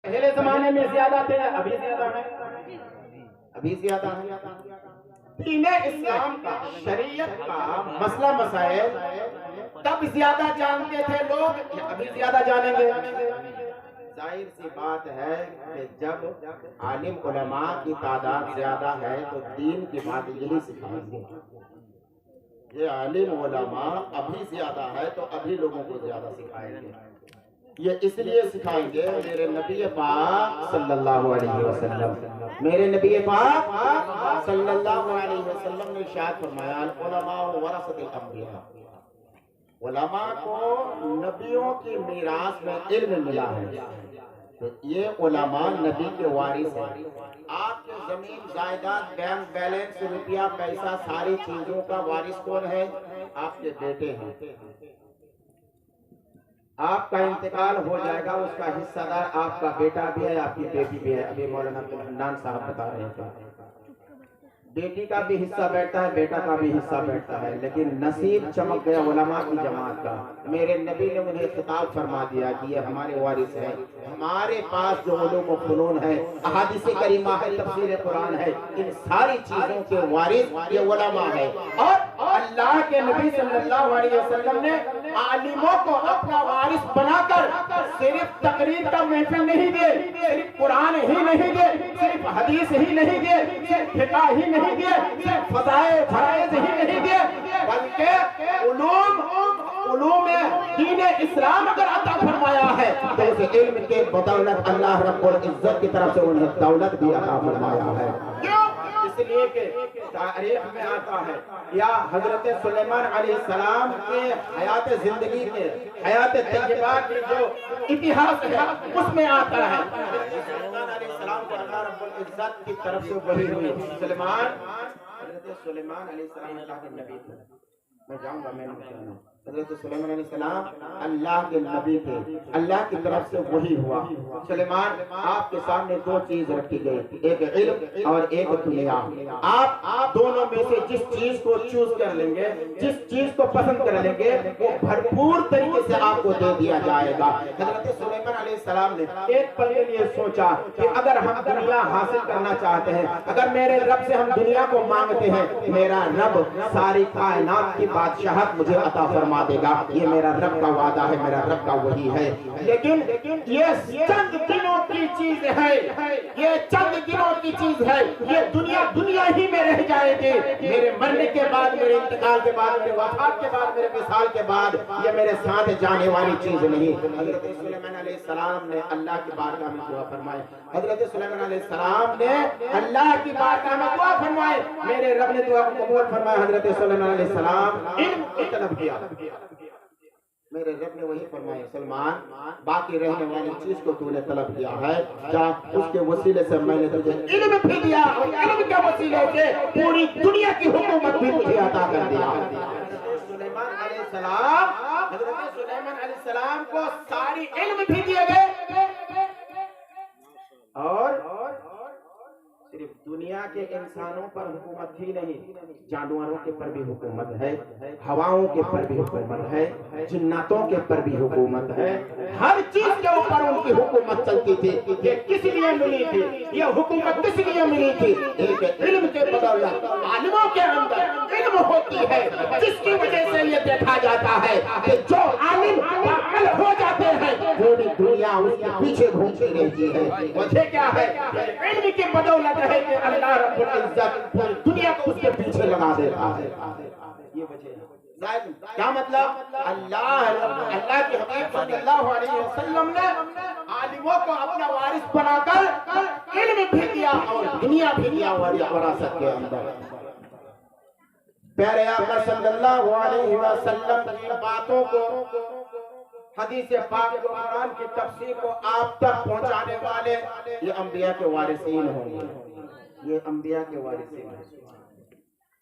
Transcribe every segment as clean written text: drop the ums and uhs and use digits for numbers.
पहले जमाने में ज्यादा थे, अभी ज्यादा है, अभी ज्यादा है। दीन इस्लाम का, शरीयत का मसला मसाइल तब ज्यादा जानते थे लोग, अभी ज्यादा जानेंगे। जाहिर सी बात है कि जब आलिम उलमा की तादाद ज्यादा है तो दीन की बात यही सिखाएंगे। ये आलिम उलमा अभी ज्यादा है तो अभी लोगों को ज्यादा सिखाएंगे। ये इसलिए सिखाएंगे मेरे नबी पाक सल्लल्लाहु अलैहि वसल्लम, मेरे नबी पाक सल्लल्लाहु अलैहि वसल्लम ने इरशाद फरमाया, उलमा वरसतुल अंबिया, उलमा को नबियों की मीरास में इल्म मिला है। तो ये उलमा नबी के वारिस हैं। आपके जमीन जायदाद बैंक बैलेंस रुपया पैसा सारी चीजों का वारिस कौन है? आपके बेटे हैं। आपका इंतकाल हो जाएगा, उसका हिस्सादार आपका बेटा भी है, आपकी बेटी भी है। अभी मौलाना अब्दुल साहब बता रहे थे, बेटी का भी हिस्सा बैठता है, बेटा का भी हिस्सा बैठता है। लेकिन नसीब चमक गया उलमा की जमात का। मेरे नबी ने उन्हें खिताब फरमा दिया कि ये हमारे वारिस है। हमारे पास जो उलूम व फनून है, अहादीस करीमा है, तफसीर कुरान है, इन सारी चीजों के वारिस ये उलमा है। और अल्लाह के नबी सल्लल्लाहु अलैहि वसल्लम ने आलिमों को अपना वारिस बनाकर सिर्फ तकरीर का महफिल नहीं दे, सिर्फ कुरान ही नहीं दे, सिर्फ हदीस ही नहीं दे, सिर्फ फिक़ह ही नहीं दिए, सिर्फ फज़ाइल फराइज़ ही नहीं दिए, बल्कि उलूम दीन इस्लाम अगर अता फरमाया है तो उस इल्म के बदौलत अल्लाह रब्बुल इज्जत की तरफ से उन्हें दौलत भी अता फरमाया है। क्यों? इसलिए कि तारीख में आता है या हजरत सुलेमान अलैहिस्सलाम के हयात जिंदगी के हयात तय्यबा के जो इतिहास है उसमें आता है सुलेमान अलैहिस्सलाम को अल्लाह रब्बुल इज्जत की तरफ से वही हुई। हजरत सुलेमान अलैहिस्सलाम अल्लाह के नबी थे। मैं जाऊंगा, मैंने हज़रत सुलेमान अलैहिस्सलाम अल्लाह के नबी थे, अल्लाह की तरफ से वही हुआ। सुलेमान आपके सामने दो चीज रखी गई, एक इल्म और एक दुनिया। आप दोनों में से जिस चीज को चूज कर लेंगे, जिस चीज को पसंद कर लेंगे, वो भरपूर तरीके से आपको दे दिया जाएगा। हज़रत सुलेमान अलैहिस्सलाम ने एक पल के लिए सोचा कि अगर हम दुनिया हासिल करना चाहते हैं, अगर मेरे रब से हम दुनिया को मांगते हैं, मेरा रब सारी कायनात की बादशाहत मुझे अता फरमा देगा। ये मेरा रब का वादा है, मेरा रब का वही है। लेकिन ये चंद दिनों की चीज है, ये चंद दिनों की चीज है। ये दुनिया दुनिया ही में रह जाएगी। मेरे मरने के बाद, मेरे इंतकाल के बाद, मेरे वफात के बाद, मेरे विसाल के बाद ये मेरे साथ जाने वाली चीज नहीं। हजरत सुलेमान अलैहिस्सलाम ने अल्लाह की बारगाह में दुआ फरमाई। हजरत सुलेमान अलैहिस्सलाम ने अल्लाह की बारगाह में दुआ फरमाई। मेरे रब ने दुआ को कबूल फरमाया। हजरत सुलेमान अलैहिस्सलाम इल्म की तलब किया। मेरे रब ने वही फरमाया, सलमान बाकी रहने वाली चीज को तूने तलब किया है, जा उसके वसीले से मैंने तुझे इल्म भी दिया और इल्म के वसीले से पूरी दुनिया की हुकूमत भी तुझे अता कर दिया। सुलेमान अलैहिस्सलाम, हजरत सुलेमान अलैहिस्सलाम को सारी इल्म भी दिए गए और सिर्फ दुनिया के इंसानों पर हुकूमत ही नहीं, जानवरों के पर भी हुकूमत है, हवाओं के पर भी हुकूमत है, जिन्नातों के पर भी हुकूमत है। हर चीज के ऊपर उनकी हुकूमत चलती थी। ये किस लिए मिली थी? ये हुकूमत किस लिए मिली थी? एक इल्म के बदौलत। आलिमों के अंदर इल्म होती है जिसकी वजह से ये देखा जाता है कि जो आलिम पागल हो जाते हैं पूरी दुनिया उसके पीछे घूमती रहती है। वजह क्या है? इल्म की बदौलत है कि अल्लाह रब्बुल इज्जत पूरी दुनिया को उसके पीछे लगा देता है। ये वजह है। क्या मतलब? अल्लाह के हबीब सल्लल्लाहु अलैहि वसल्लम ने आलिमों को अपना वारिस बनाकर इल्म भी दिया और दुनिया भी दिया विरासत के अंदर। प्यारे आका सल्लल्लाहु अलैहि वसल्लम की बातों को, हदीस पाक को, कुरान की तफसीर को आप तक पहुंचाने वाले ये अंबिया के वारिसीन होंगे। ये अंबिया के वारिसीन हैं।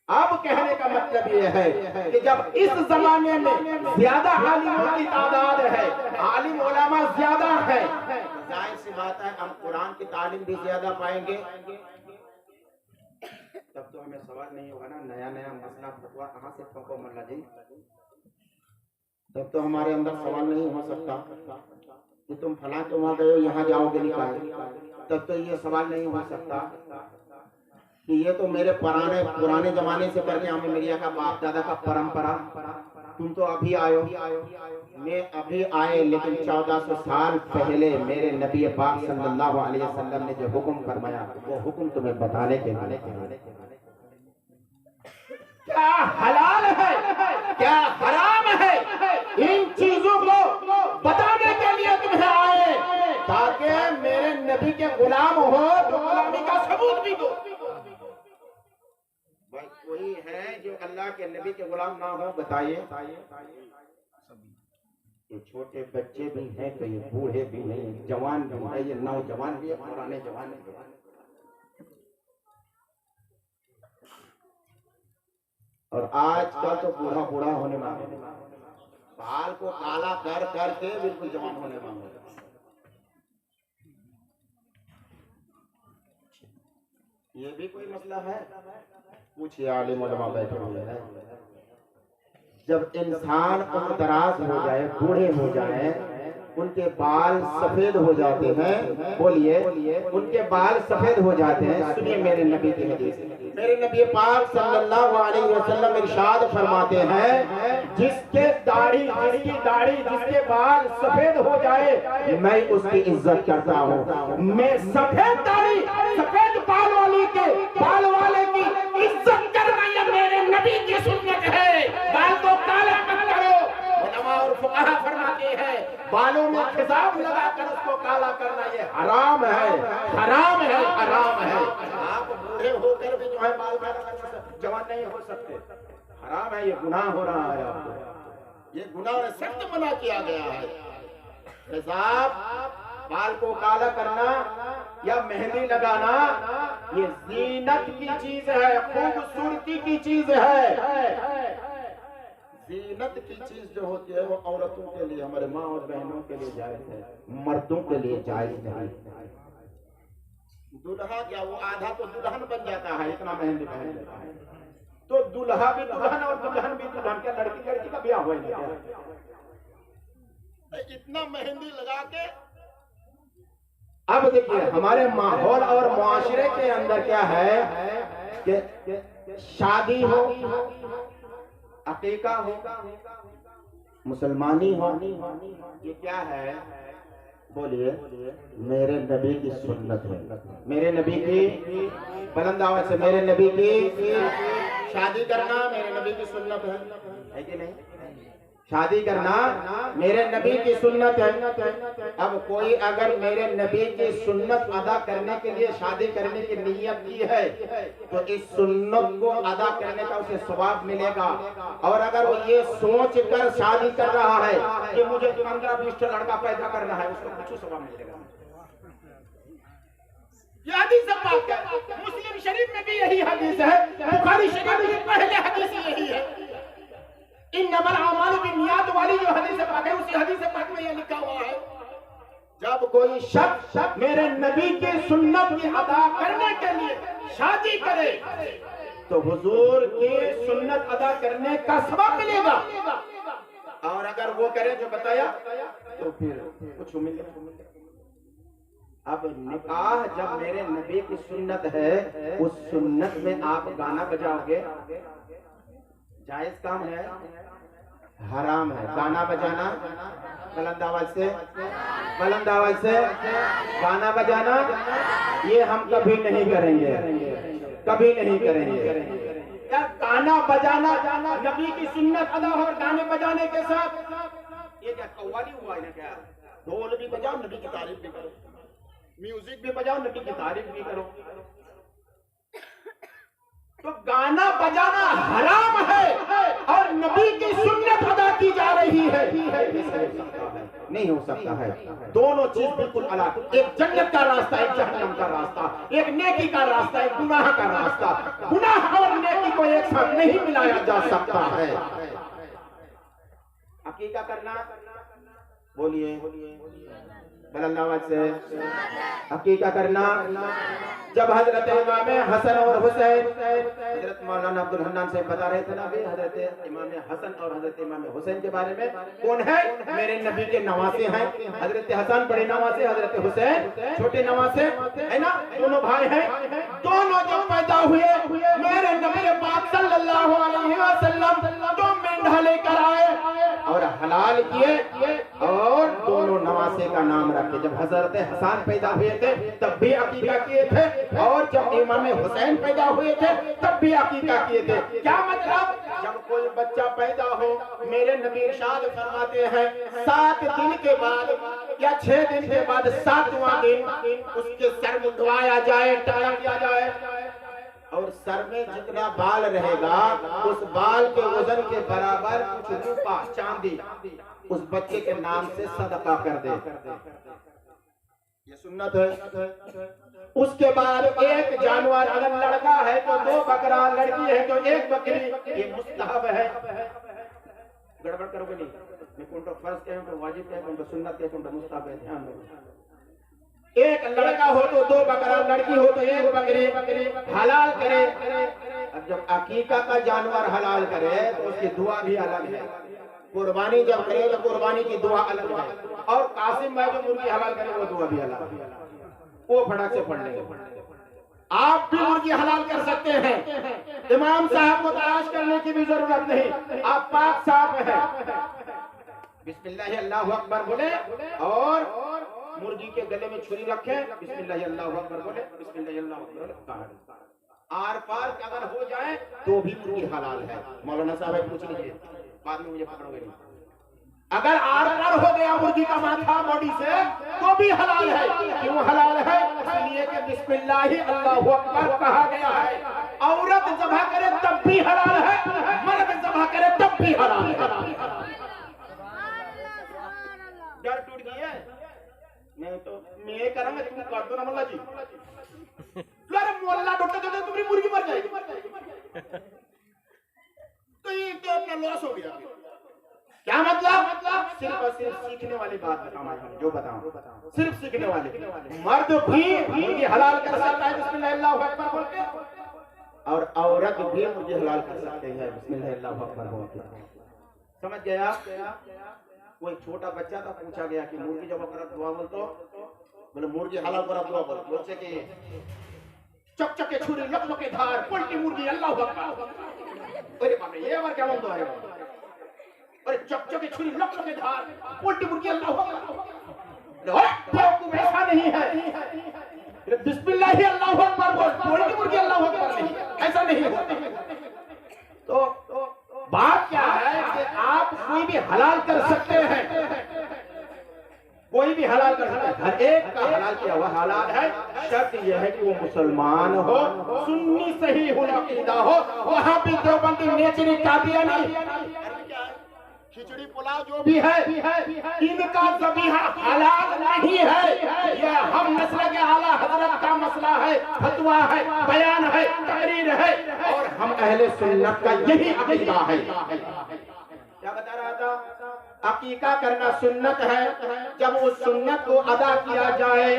अब कहने का मतलब ये है कि जब इस जमाने में ज्यादा आलिमों की तादाद है, आलिम उलमा ज्यादा है, जाहिर सी बात है हम कुरान की तालीम भी ज्यादा पाएंगे। तब तो हमें सवाल नहीं होगा ना, नया नया मसला फतवा कहाँ से ठोको मल्ला जी। तब तो हमारे अंदर सवाल नहीं हो सकता। कि तुम फला तो वहां गए हो, यहाँ जाओगे निकाल, तब तो ये सवाल नहीं हो सकता कि ये तो मेरे पुराने जमाने से करके हमें मिलिया का बाप दादा का परंपरा, तुम तो अभी आयो, मैं अभी आए, लेकिन 1400 साल पहले मेरे नबी पाक सल्लल्लाहु अलैहि वसल्लम ने जो हुक्म फरमाया वो हुक्म तुम्हें बताने के लिए, क्या हलाल है क्या हराम है, इन चीजों को बताने के लिए तुम्हें आए, ताकि मेरे नबी के गुलाम हो तो गुलामी का सबूत भी दो। भाई कोई है जो अल्लाह के नबी के गुलाम ना हो, बताइए। ये छोटे बच्चे भी हैं तो ये बूढ़े भी हैं, जवान भी है, ये नौजवान भी है, पुराने जवान भी है। और आजकल तो बूढ़ा बूढ़ा होने मांगे, बाल को काला कर करके बिल्कुल जवान होने मांगे। ये भी कोई मसला है? पूछिए, आलिम उलमा बैठे हुए हैं। जब इंसान उम्र दराज हो जाए, बूढ़े हो जाए, उनके बाल सफेद हो जाते हैं, बोलिए उनके बाल सफेद हो जाते हैं। सुनिए मेरे नबी की हदीस, मेरे नबी पाक सल्लल्लाहु अलैहि वसल्लम इरशाद फरमाते हैं, जिसकी दाढ़ी जिसके बाल सफेद हो जाए मैं उसकी इज्जत करता हूँ। मैं सफेद दाढ़ी सफेद बाल वाले की इज्जत करना ये मेरे नबी की सुन्नत है। बाल को काला मत करो, उलमा और फुक़हा फरमाते हैं बालों में खिजाब लगाकर उसको काला करना ये हराम है, हराम है, हराम है। आप बूढ़े होकर भी जो है बाल काला करना जवान नहीं हो सकते, हराम है, ये गुनाह हो रहा है आपको, ये गुनाह सख्त मना किया गया है। खिजाब, बाल को काला करना या मेहंदी लगाना ये जीनत की चीज है, खूबसूरती की चीज है। जीनत की चीज जो होती है वो औरतों के लिए, हमारे माँ और बहनों के लिए जायज है, मर्दों के लिए जायज नहीं। दुल्हा क्या, वो आधा तो दुल्हन बन जाता है, इतना मेहंदी पहन लेता है, तो दुल्हा भी दुल्हन और दुल्हन भी दुल्हन। क्या लड़की का ब्याह हुआ है? इतना मेहंदी लगा के। अब देखिए हमारे माहौल और मुआशरे के अंदर क्या है कि शादी हो, अकीका हो, मुसलमानी हो, ये क्या है? बोलिए, मेरे नबी की सुन्नत है, मेरे नबी की, बुलंद आवाज से, मेरे नबी की शादी करना मेरे नबी की सुन्नत है कि नहीं? शादी करना मेरे नबी की सुन्नत है। अब कोई अगर मेरे नबी की सुन्नत अदा करने के लिए शादी करने की नियत की है तो इस सुन्नत को अदा करने का उसे सवाब मिलेगा। और अगर वो ये सोच कर शादी कर रहा है कि मुझे 15-20 लड़का पैदा करना है, उसको कुछ सवाब मिलेगा। ये हदीस पाक है, मुस्लिम शरीफ में भी यही हदीस है, बुखारी शरीफ में पहले हदीस यही है। इन्नमल आमालु बिन्नियात वाली जो हदीस पाक है, उसी हदीस पाक में ये लिखा हुआ है, जब कोई शख्स मेरे नबी की सुन्नत की अदा करने के लिए शादी करे तो हुजूर की सुन्नत अदा करने का सबब मिलेगा, और अगर वो करे जो बताया तो फिर कुछ मिलेगा। अब निकाह जब मेरे नबी की सुन्नत है, उस सुन्नत में आप गाना बजाओगे, जायज काम है? हराम है गाना बजाना। बुलंद आवाज से, बुलंद आवाज से गाना बजाना ये हम कभी नहीं करेंगे, कभी नहीं करेंगे। क्या गाना बजाना नबी की सुन्नत अदा हो और गाने बजाने के साथ ये क्या कव्वाली हुआ है? क्या ढोल भी बजाओ, नबी की तारीफ भी करो, म्यूजिक भी बजाओ, नबी की तारीफ भी करो, तो गाना बजाना हराम है और नबी की सुन्नत अदा की जा रही है। नहीं हो सकता है, दोनों चीज बिल्कुल अलग, एक जन्नत का रास्ता, एक जहन्नम का रास्ता, एक नेकी का रास्ता, एक गुनाह का रास्ता। गुनाह और नेकी को एक साथ नहीं मिलाया जा सकता है। अकीका करना, बोलिए बुलंद आवाज से, अकीका करना। जब हजरत इमाम हसन और हुसैन, हजरत मौलाना अब्दुल हन्नान से बता रहे थे ना भी हजरत इमाम हसन और हजरत इमाम हुसैन के बारे में, कौन है? मेरे नबी के नवासे हैं। हजरत हसन बड़े नवासे, हजरत हुसैन छोटे नवासे, है ना, दोनों भाई हैं। दोनों जब पैदा हुए मेरे नबी पाक सल्लल्लाहु अलैहि वसल्लम दो मेंढा लेकर आए और हलाल किए और दोनों नवासे का नाम रखे। जब हजरत हसन पैदा हुए थे तब भी अकीका किए थे और जब इमाम हुसैन पैदा हुए थे तब भी अकीका किए थे। क्या मतलब? जब कोई बच्चा पैदा हो, मेरे नबी इरशाद फरमाते हैं 7 दिन के बाद या 6 दिन के बाद 7वां दिन उसके सर मुंडवाया जाए, टाया किया जाए और सर में जितना बाल रहेगा उस बाल के वजन के बराबर कुछ रूपा चांदी उस बच्चे के नाम से सदका कर दे। ये सुन्नत है। उसके बाद एक जानवर, अगर लड़का है तो 2 बकरा, लड़की है तो 1 बकरी, ये मुस्तहब है। गड़बड़ करोगे नहीं, मैं कौन तो फर्ज कह, कौन वाजिब कह, कौन तो सुन्नत कह, कौन तो मुस्तहब है, ध्यान दो। एक लड़का हो तो 2 बकरा, लड़की हो तो 1 बकरी हलाल करे। अब जब अकीका का जानवर हलाल करे तो उसकी दुआ भी अलग है। कुर्बानी जब करे तो कुर्बानी की दुआ अलग है और कासिम भाई जो मुर्गी हलाल करे वो दुआ भी अलग है, वो फटाक से पढ़ लेंगे। आप भी मुर्गी हलाल कर सकते हैं, इमाम साहब को तलाश करने की भी जरूरत नहीं, आप पाक साफ हैं। बिस्मिल्लाह अल्लाहु अकबर बोले और मुर्गी के गले में छुरी रखें, बिस्मिल्लाह अल्लाहु अकबर बोले, बिस्मिल्लाह अल्लाहु अकबर। आर पार अगर हो जाए तो भी मुर्गी हलाल है। मौलाना साहब पूछ लीजिए, बाद में मुझे पकड़ोगे नहीं। अगर आर पार हो गया मुर्गी का माथा बॉडी से तो भी हलाल है। क्यों हलाल है? इसलिए कि बिस्मिल्लाह अल्लाहु अकबर कहा गया है। औरत ज़बह करे तब भी हलाल है, मर्द ज़बह करे तब भी हलाल है। डर टूट गया नहीं तो मैं करूंगा, तुम काट दो ना मुल्ला जी। अरे मोल्ला डॉक्टर कहते तुम्हारी मुर्गी मर जाएगी, तो ये तो अपना लॉस हो गया। क्या मतलब? सिर्फ और सिर्फ सीखने वाली बात बताऊं, जो बताऊं सिर्फ सीखने वाले। मर्द भी मुर्गी हलाल कर सकता है बिस्मिल्लाह अल्लाहु अकबर बोल के, और औरत भी मुर्गी हलाल कर सकते हैं बिस्मिल्लाह अल्लाहु अकबर बोल के। समझ गया? कोई छोटा बच्चा था, पूछा गया कि मुर्गी जब अगर दुआ बोल तो बोले मुर्गी हलाल कर दुआ बोल, बोलते कि चकचके छुरी लकलके धार पलटी मुर्गी अल्लाहु अकबर। अरे बाप रे, ये बार क्या बोलता है? अरे चकचके छुरी लकलके धार पलटी मुर्गी अल्लाहु अकबर। बेवकूफ, ऐसा नहीं है। बिस्मिल्लाह अल्लाहु अकबर बोल, पलटी मुर्गी अल्लाहु अकबर नहीं, ऐसा नहीं होता। तो बात क्या है कि आप कोई भी हलाल कर सकते हैं, कोई भी हलाल कर सकता है, हर एक का हलाल किया हुआ हलाल है। शर्त यह है कि वो मुसलमान हो, सुन्नी सही हो, अकीदा हो, वहां भी देवबंदी नेचरी कादियानी खिचड़ी पुलाव जो भी है इनका ज़बीहा हलाल नहीं है। यह हम नस्ल के आला हजरत का मसला है, फतवा है, बयान है, तकरीर है और हम अहले सुन्नत का यही अकीदा है। क्या बता रहा था? अकीका करना सुन्नत है। जब उस सुन्नत को अदा किया जाए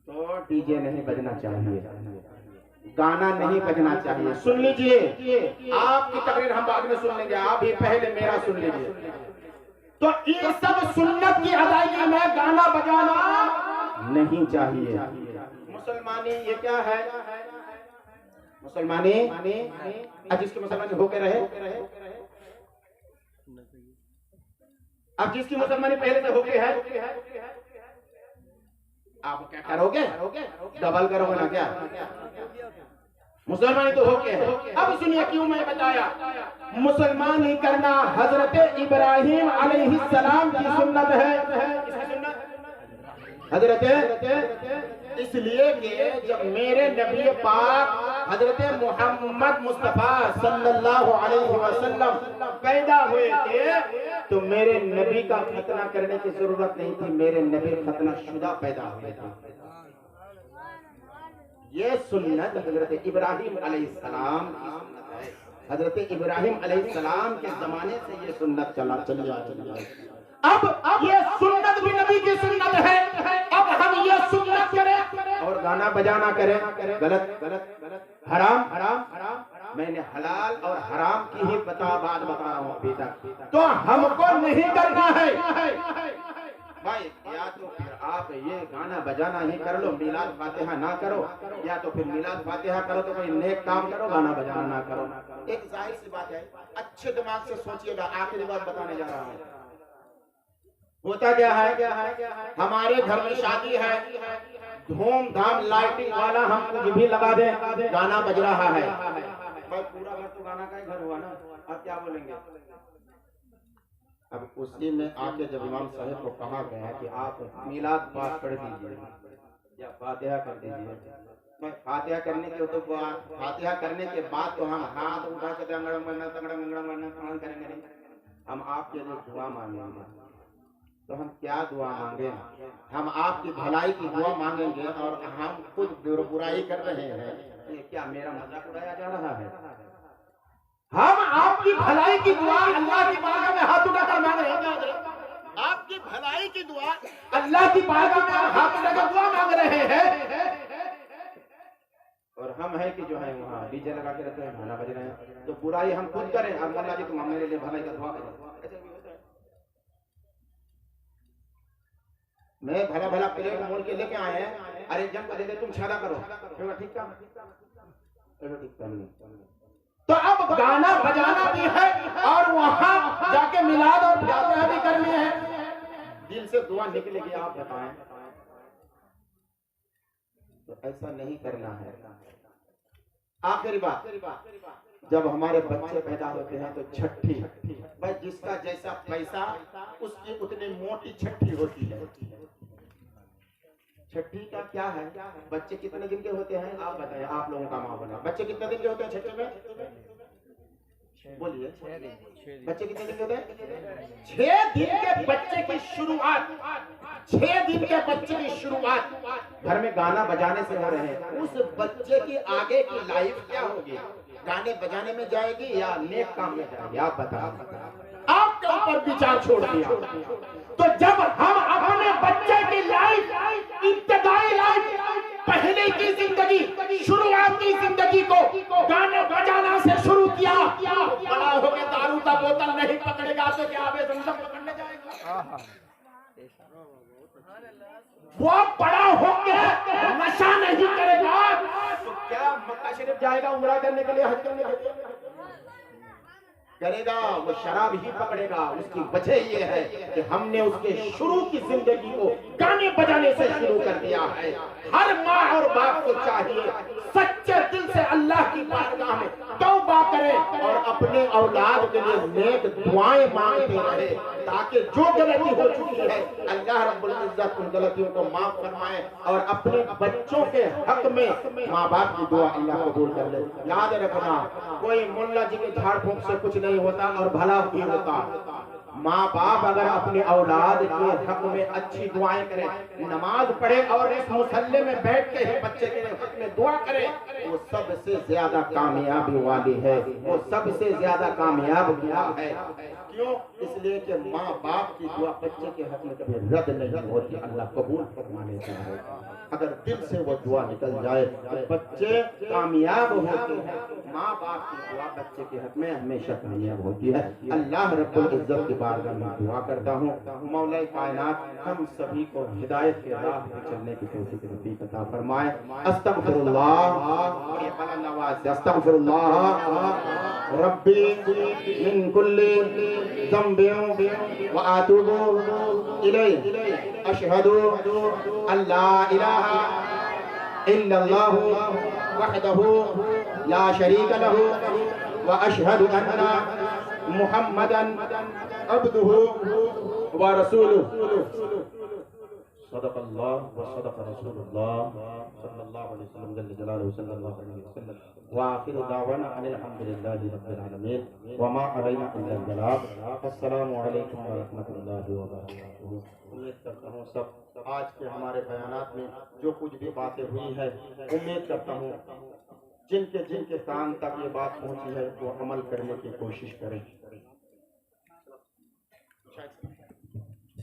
तो डीजे नहीं बजना चाहिए, गाना नहीं बजना चाहिए। सुन लीजिए, आपकी तकरीर हम बाद में सुन लेंगे, आप ही पहले मेरा सुन लीजिए। तो ये सब सुन्नत की अदायगी में गाना बजाना नहीं चाहिए। मुसलमानी ये क्या है? मुसलमानी जिसकी मुसलमानी होके रहे, अब जिसकी मुसलमानी पहले से होके है आप क्या करोगे? डबल करोगे ना क्या? मुसलमानी तो होके है। अब सुनिए क्यों मैं बताया। मुसलमानी करना हजरत इब्राहिम अलैहिस्सलाम की सुन्नत है। हजरत इसलिए कि जब मेरे नबी पाक हजरत मोहम्मद मुस्तफा सल्लल्लाहु अलैहि वसल्लम पैदा हुए थे तो मेरे नबी का खतना करने की जरूरत नहीं थी, मेरे नबी खतना शुदा पैदा हुए थे। ये सुन्नत हजरत इब्राहिम अलैहिस्सलाम की सुन्नत है। हजरत इब्राहिम अलैहिस्सलाम के जमाने से ये सुन्नत चली आ रही है। अब ये सुन्नत भी नबी की सुन्नत है। अब गाना बजाना करें, गलत गलत गलत, हराम हराम हराम। मैंने हलाल और हराम की ही बात बता रहा हूँ अभी तक, तो हमको नहीं करना है भाई। या तो फिर आप ये गाना बजाना ही कर लो, मिलाद फातिहा ना करो, या तो फिर मिलाद फातिहा करो तो कोई नेक काम करो, गाना बजाना ना करो। एक जाहिर सी बात है, अच्छे दिमाग से सोचिएगा। आखिरी बात बताने जा रहा हूँ। होता क्या है, हमारे घर में शादी है, धूमधाम लाइटिंग वाला हम कुछ भी लगा दें, गाना बज रहा है भाई, पूरा घर तो गाना का ही घर हुआ ना, अब क्या बोलेंगे। अब उसी में आके जब इमाम साहब को कहा गया कि आप मिलाद पाठ पढ़ दीजिए या फातिहा कर दीजिए, मैं फातिहा करने के तो फातिहा करने के बाद तो हम हाथ उठा के करेंगे नहीं, हम आपके लिए दुआ मांगेंगे। तो हम क्या दुआ मांगे, हम आपकी भलाई की दुआ मांगेंगे और हम खुद बुराई कर रहे हैं। ये क्या मेरा मजाक उड़ाया जा रहा है? हम आपकी भलाई की दुआ अल्लाह की बारगाह में हाथ उठाकर मांग रहे हैं। आपकी भलाई की दुआ अल्लाह की बारगाह में हाथ उठाकर दुआ मांग रहे हैं, और हम है कि जो है वहाँ डीजे लगा के रहते हैं, गाना बज रहे हैं। तो बुराई हम खुद करें और अल्लाह जी तुम मेरे लिए भलाई का दुआ करो। मैं भला भला प्लेट मोल के लेके आए हैं, अरे जब दे दे तुम छादा करो, ठीक का ठीक नहीं। तो अब गाना बजाना भी है और वहां जाके मिलाद और फातिहा भी करनी है। दिल से दुआ निकलेगी, आप बताएं। तो ऐसा नहीं करना है। आखिरी बात, जब हमारे बच्चे पैदा होते हैं तो छठी भाई, जिसका जैसा पैसा उसकी उतनी मोटी छठी होती है। छठी का क्या है, बच्चे कितने दिन के होते हैं आप बताएं, आप लोगों का माँ बना, बच्चे कितने दिन के होते हैं छठी में? बोलिए, बच्चे कितने दिन के होते हैं? 6 दिन के बच्चे की शुरुआत, 6 दिन के बच्चे की शुरुआत घर में गाना बजाने से हो रहे हैं। उस बच्चे की आगे की लाइफ क्या होगी, गाने बजाने में जाएगी या नेक काम में जाएगी? आप बताओ, आपके ऊपर विचार छोड़ दिया। तो जब हम अपने बच्चे की लाइफ, इब्तदाई लाइफ, पहले की जिंदगी, शुरुआत की जिंदगी को गाने बजाना से शुरू किया, बड़ा हो के दारू का बोतल नहीं पकड़ेगा तो क्या आवे ज़मज़म पकड़ने जाएगा? वो बड़ा हो के नशा नहीं करेगा तो क्या मक्का शरीफ जाएगा उम्रा करने के लिए, हज करने के लिए? करेगा, वो शराब ही पकड़ेगा। उसकी वजह ये है कि हमने उसके शुरू की जिंदगी को गाने बजाने से शुरू कर दिया है। हर माँ और बाप को चाहिए सच्चे दिल से अल्लाह की बारगाह में तौबा करे और अपने औलाद के लिए नेक दुआएं मांगते रहे, ताकि जो गलती हो चुकी है अल्लाह रब्बुल इज्जत उन गलतियों को माफ फरमाए और अपने बच्चों के हक में माँ बाप की दुआ अल्लाह कबूल कर ले। याद रखना, कोई मुल्ला जी के झाड़ फूंक से कुछ नहीं होता और भला भी होता। माँ बाप अगर अपने औलाद के हक में अच्छी दुआएं करें, नमाज पढ़े और इस मुसल्ले में बैठ के ही बच्चे के हक में दुआ करे, वो सबसे ज्यादा कामयाबी वाली है, वो सबसे ज्यादा कामयाब दुआ है। क्यों? इसलिए कि माँ बाप की दुआ बच्चे के हक में कभी रद्द नहीं होती, अल्लाह कबूल फरमा लेता है। अगर दिल से वो दुआ निकल जाए तो बच्चे कामयाब होते हैं। माँ बाप की दुआ बच्चे के हक में हमेशा कामयाब होती है। अल्लाह रब्बुल इज्जत की बारगाह में दुआ करता हूँ, मौला कायनात हम सभी को हिदायत के राह पर चलने की तौफीक अता फरमाए। अस्तगफिरुल्लाह, अस्तगफिरुल्लाह रब्बी मिन कुल्ली ज़ंबिन व अतूबु इलैहि, अशहदु अल्ला इलाहा इल्लल्लाहु वहदहु ला शरीका लहु व अशहदु अन्ना मुहम्मदन अब्दुहु व रसूलुहु। सदक़ल्लाह व सदक़ रसूलुल्लाह सल्लल्लाहु अलैहि वसल्लम जल्ल जलालुहु सल्लल्लाहु अलैहि वसल्लम व आखिरु दावाना अनिल हम्दुलिल्लाहि रब्बिल आलमीन व मा अलैना इल्लल बलाग। अस्सलामु अलैकुम व रहमतुल्लाहि व बरकातुहू। उम्मीद करता हूँ सब आज के हमारे बयानात में जो कुछ भी बातें हुई है, उम्मीद करता हूँ जिनके कान तक ये बात पहुँची है वो अमल करने की कोशिश करें।